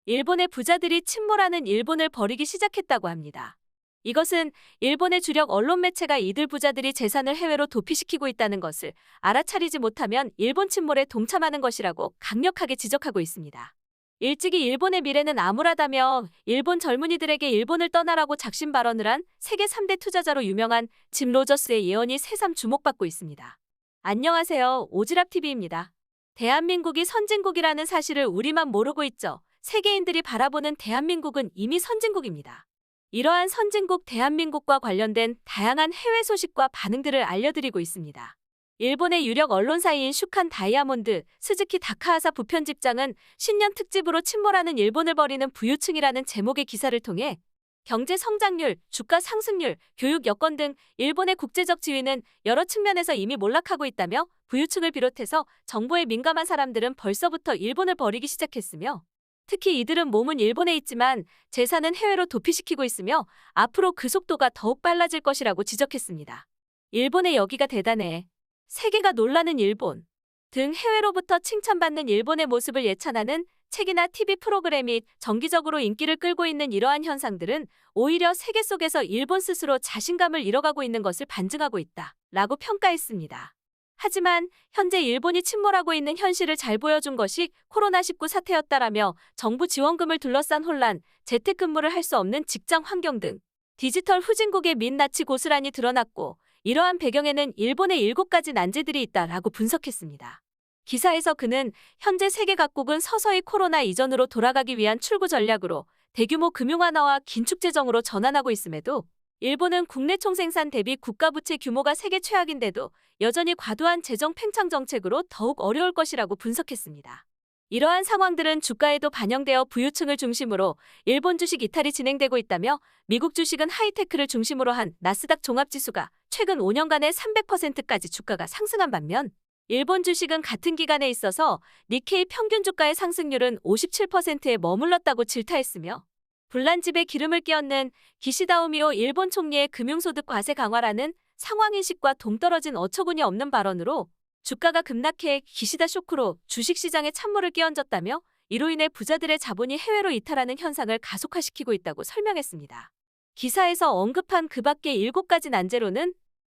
일본의 부자들이 침몰하는 일본을 버리기 시작했다고 합니다. 이것은 일본의 주력 언론 매체가 이들 부자들이 재산을 해외로 도피시키고 있다는 것을 알아차리지 못하면 일본 침몰에 동참하는 것이라고 강력하게 지적하고 있습니다. 일찍이 일본의 미래는 암울하다며 일본 젊은이들에게 일본을 떠나라고 작심 발언을 한 세계 3대 투자자로 유명한 짐 로저스의 예언이 새삼 주목받고 있습니다. 안녕하세요. 오지랖TV입니다. 대한민국이 선진국이라는 사실을 우리만 모르고 있죠. 세계인들이 바라보는 대한민국은 이미 선진국입니다. 이러한 선진국 대한민국과 관련된 다양한 해외 소식과 반응들을 알려드리고 있습니다. 일본의 유력 언론사인 슈칸 다이아몬드, 스즈키 다카하사 부편집장은 신년 특집으로 침몰하는 일본을 버리는 부유층이라는 제목의 기사를 통해 경제 성장률, 주가 상승률, 교육 여건 등 일본의 국제적 지위는 여러 측면에서 이미 몰락하고 있다며 부유층을 비롯해서 정보에 민감한 사람들은 벌써부터 일본을 버리기 시작했으며 특히 이들은 몸은 일본에 있지만 재산은 해외로 도피시키고 있으며 앞으로 그 속도가 더욱 빨라질 것이라고 지적했습니다. 일본의 여기가 대단해. 세계가 놀라는 일본 등 해외로부터 칭찬받는 일본의 모습을 예찬하는 책이나 TV 프로그램이 정기적으로 인기를 끌고 있는 이러한 현상들은 오히려 세계 속에서 일본 스스로 자신감을 잃어가고 있는 것을 반증하고 있다 라고 평가했습니다. 하지만 현재 일본이 침몰하고 있는 현실을 잘 보여준 것이 코로나19 사태였다라며 정부 지원금을 둘러싼 혼란, 재택근무를 할 수 없는 직장 환경 등 디지털 후진국의 민낯이 고스란히 드러났고 이러한 배경에는 일본의 7가지 난제들이 있다라고 분석했습니다. 기사에서 그는 현재 세계 각국은 서서히 코로나 이전으로 돌아가기 위한 출구 전략으로 대규모 금융 완화와 긴축 재정으로 전환하고 있음에도 일본은 국내 총생산 대비 국가부채 규모가 세계 최악인데도 여전히 과도한 재정 팽창 정책으로 더욱 어려울 것이라고 분석했습니다. 이러한 상황들은 주가에도 반영되어 부유층을 중심으로 일본 주식 이탈이 진행되고 있다며 미국 주식은 하이테크를 중심으로 한 나스닥 종합지수가 최근 5년간에 300%까지 주가가 상승한 반면 일본 주식은 같은 기간에 있어서 니케이 평균 주가의 상승률은 57%에 머물렀다고 질타했으며 불난집에 기름을 끼얹는 기시다 후미오 일본 총리의 금융소득 과세 강화라는 상황인식과 동떨어진 어처구니 없는 발언으로 주가가 급락해 기시다 쇼크로 주식시장에 찬물을 끼얹었다며 이로 인해 부자들의 자본이 해외로 이탈하는 현상을 가속화시키고 있다고 설명했습니다. 기사에서 언급한 그 밖의 7가지 난제로는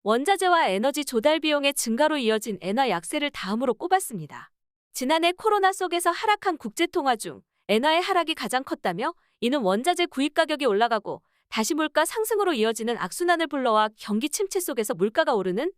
원자재와 에너지 조달 비용의 증가로 이어진 엔화 약세를 다음으로 꼽았습니다. 지난해 코로나 속에서 하락한 국제통화 중 엔화의 하락이 가장 컸다며 이는 원자재 구입 가격이 올라가고 다시 물가 상승으로 이어지는 악순환을 불러와 경기 침체 속에서 물가가 오르는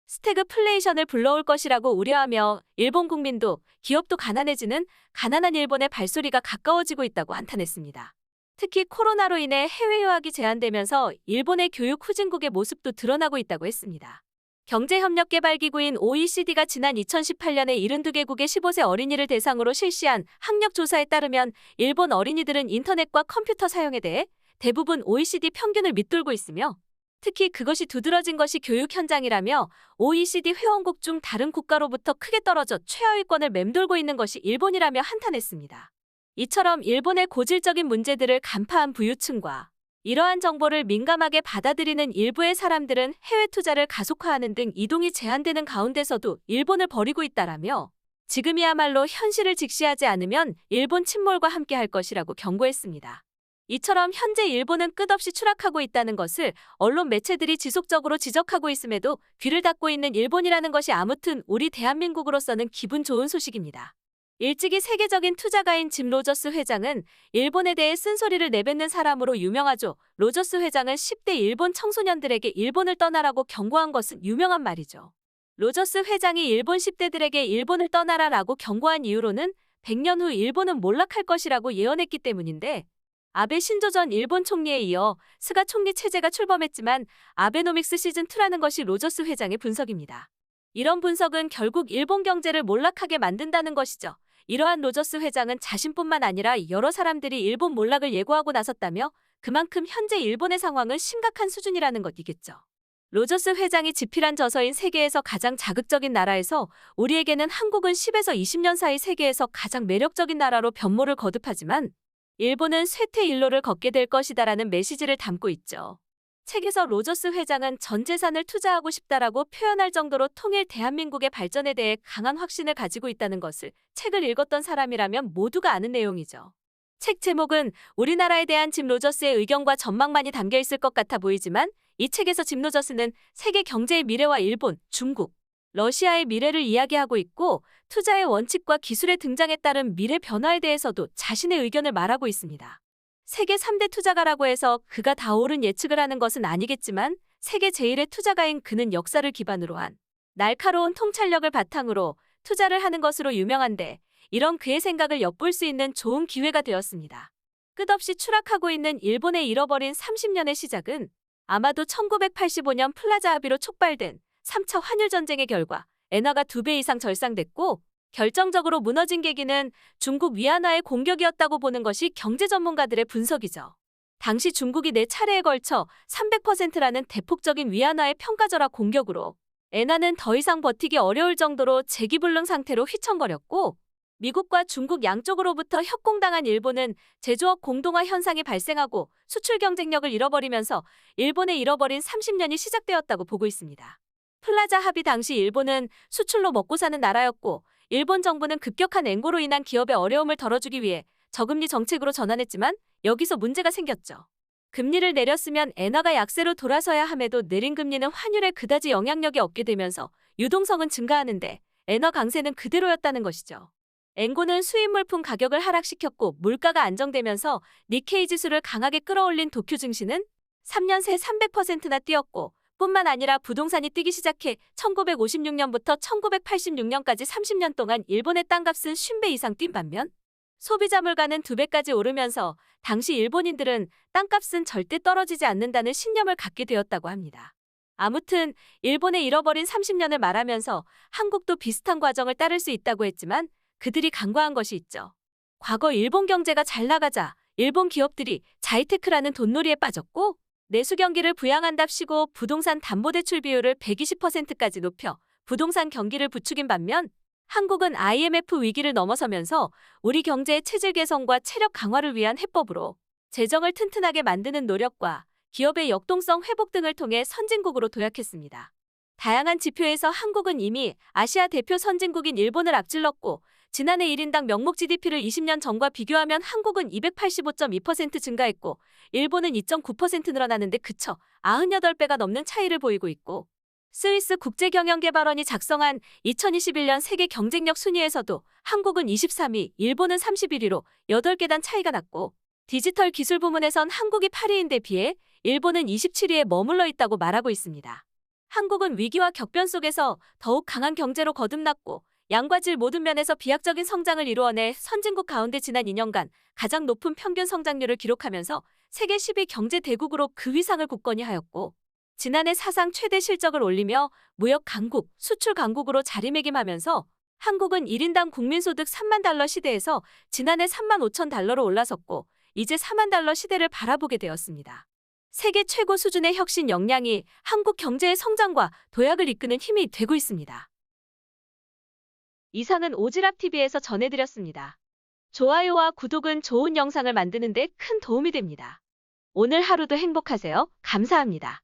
스태그플레이션을 불러올 것이라고 우려하며 일본 국민도 기업도 가난해지는 가난한 일본의 발소리가 가까워지고 있다고 한탄했습니다. 특히 코로나로 인해 해외 유학이 제한되면서 일본의 교육 후진국의 모습도 드러나고 있다고 했습니다. 경제협력개발기구인 OECD가 지난 2018년에 72개국의 15세 어린이를 대상으로 실시한 학력조사에 따르면 일본 어린이들은 인터넷과 컴퓨터 사용에 대해 대부분 OECD 평균을 밑돌고 있으며 특히 그것이 두드러진 것이 교육 현장이라며 OECD 회원국 중 다른 국가로부터 크게 떨어져 최하위권을 맴돌고 있는 것이 일본이라며 한탄했습니다. 이처럼 일본의 고질적인 문제들을 간파한 부유층과 이러한 정보를 민감하게 받아들이는 일부의 사람들은 해외 투자를 가속화하는 등 이동이 제한되는 가운데서도 일본을 버리고 있다라며 지금이야말로 현실을 직시하지 않으면 일본 침몰과 함께할 것이라고 경고했습니다. 이처럼 현재 일본은 끝없이 추락하고 있다는 것을 언론 매체들이 지속적으로 지적하고 있음에도 귀를 닫고 있는 일본이라는 것이 아무튼 우리 대한민국으로서는 기분 좋은 소식입니다. 일찍이 세계적인 투자가인 짐 로저스 회장은 일본에 대해 쓴소리를 내뱉는 사람으로 유명하죠. 로저스 회장은 10대 일본 청소년들에게 일본을 떠나라고 경고한 것은 유명한 말이죠. 로저스 회장이 일본 10대들에게 일본을 떠나라라고 경고한 이유로는 100년 후 일본은 몰락할 것이라고 예언했기 때문인데 아베 신조 전 일본 총리에 이어 스가 총리 체제가 출범했지만 아베노믹스 시즌2라는 것이 로저스 회장의 분석입니다. 이런 분석은 결국 일본 경제를 몰락하게 만든다는 것이죠. 이러한 로저스 회장은 자신뿐만 아니라 여러 사람들이 일본 몰락을 예고하고 나섰다며 그만큼 현재 일본의 상황은 심각한 수준이라는 것이겠죠. 로저스 회장이 집필한 저서인 세계에서 가장 자극적인 나라에서 우리에게는 한국은 10에서 20년 사이 세계에서 가장 매력적인 나라로 변모를 거듭하지만 일본은 쇠퇴 일로를 걷게 될 것이다라는 메시지를 담고 있죠. 책에서 로저스 회장은 전 재산을 투자하고 싶다라고 표현할 정도로 통일 대한민국의 발전에 대해 강한 확신을 가지고 있다는 것을 책을 읽었던 사람이라면 모두가 아는 내용이죠. 책 제목은 우리나라에 대한 짐 로저스의 의견과 전망만이 담겨 있을 것 같아 보이지만 이 책에서 짐 로저스는 세계 경제의 미래와 일본, 중국, 러시아의 미래를 이야기하고 있고 투자의 원칙과 기술의 등장에 따른 미래 변화에 대해서도 자신의 의견을 말하고 있습니다. 세계 3대 투자가라고 해서 그가 다 옳은 예측을 하는 것은 아니겠지만 세계 제1의 투자가인 그는 역사를 기반으로 한 날카로운 통찰력을 바탕으로 투자를 하는 것으로 유명한데 이런 그의 생각을 엿볼 수 있는 좋은 기회가 되었습니다. 끝없이 추락하고 있는 일본의 잃어버린 30년의 시작은 아마도 1985년 플라자 합의로 촉발된 3차 환율전쟁의 결과 엔화가 2배 이상 절상됐고 결정적으로 무너진 계기는 중국 위안화의 공격이었다고 보는 것이 경제 전문가들의 분석이죠. 당시 중국이 4차례에 걸쳐 300%라는 대폭적인 위안화의 평가절하 공격으로 엔화는 더 이상 버티기 어려울 정도로 재기불능 상태로 휘청거렸고 미국과 중국 양쪽으로부터 협공당한 일본은 제조업 공동화 현상이 발생하고 수출 경쟁력을 잃어버리면서 일본의 잃어버린 30년이 시작되었다고 보고 있습니다. 플라자 합의 당시 일본은 수출로 먹고 사는 나라였고 일본 정부는 급격한 엔고로 인한 기업의 어려움을 덜어주기 위해 저금리 정책으로 전환했지만 여기서 문제가 생겼죠. 금리를 내렸으면 엔화가 약세로 돌아서야 함에도 내린 금리는 환율에 그다지 영향력이 없게 되면서 유동성은 증가하는데 엔화 강세는 그대로였다는 것이죠. 엔고는 수입 물품 가격을 하락시켰고 물가가 안정되면서 니케이 지수를 강하게 끌어올린 도쿄 증시는 3년 새 300%나 뛰었고 뿐만 아니라 부동산이 뛰기 시작해 1956년부터 1986년까지 30년 동안 일본의 땅값은 50배 이상 뛴 반면 소비자 물가는 2배까지 오르면서 당시 일본인들은 땅값은 절대 떨어지지 않는다는 신념을 갖게 되었다고 합니다. 아무튼 일본의 잃어버린 30년을 말하면서 한국도 비슷한 과정을 따를 수 있다고 했지만 그들이 간과한 것이 있죠. 과거 일본 경제가 잘 나가자 일본 기업들이 자이테크라는 돈놀이에 빠졌고 내수 경기를 부양한답시고 부동산 담보대출 비율을 120%까지 높여 부동산 경기를 부추긴 반면 한국은 IMF 위기를 넘어서면서 우리 경제의 체질 개선과 체력 강화를 위한 해법으로 재정을 튼튼하게 만드는 노력과 기업의 역동성 회복 등을 통해 선진국으로 도약했습니다. 다양한 지표에서 한국은 이미 아시아 대표 선진국인 일본을 앞질렀고 지난해 1인당 명목 GDP를 20년 전과 비교하면 한국은 285.2% 증가했고 일본은 2.9% 늘어나는데 그쳐 98배가 넘는 차이를 보이고 있고 스위스 국제경영개발원이 작성한 2021년 세계 경쟁력 순위에서도 한국은 23위, 일본은 31위로 8계단 차이가 났고 디지털 기술 부문에선 한국이 8위인데 비해 일본은 27위에 머물러 있다고 말하고 있습니다. 한국은 위기와 격변 속에서 더욱 강한 경제로 거듭났고 양과 질 모든 면에서 비약적인 성장을 이루어내 선진국 가운데 지난 2년간 가장 높은 평균 성장률을 기록하면서 세계 10위 경제 대국으로 그 위상을 굳건히 하였고 지난해 사상 최대 실적을 올리며 무역 강국, 수출 강국으로 자리매김하면서 한국은 1인당 국민소득 3만 달러 시대에서 지난해 3만 5천 달러로 올라섰고 이제 4만 달러 시대를 바라보게 되었습니다. 세계 최고 수준의 혁신 역량이 한국 경제의 성장과 도약을 이끄는 힘이 되고 있습니다. 이상은 오지랖TV에서 전해드렸습니다. 좋아요와 구독은 좋은 영상을 만드는 데 큰 도움이 됩니다. 오늘 하루도 행복하세요. 감사합니다.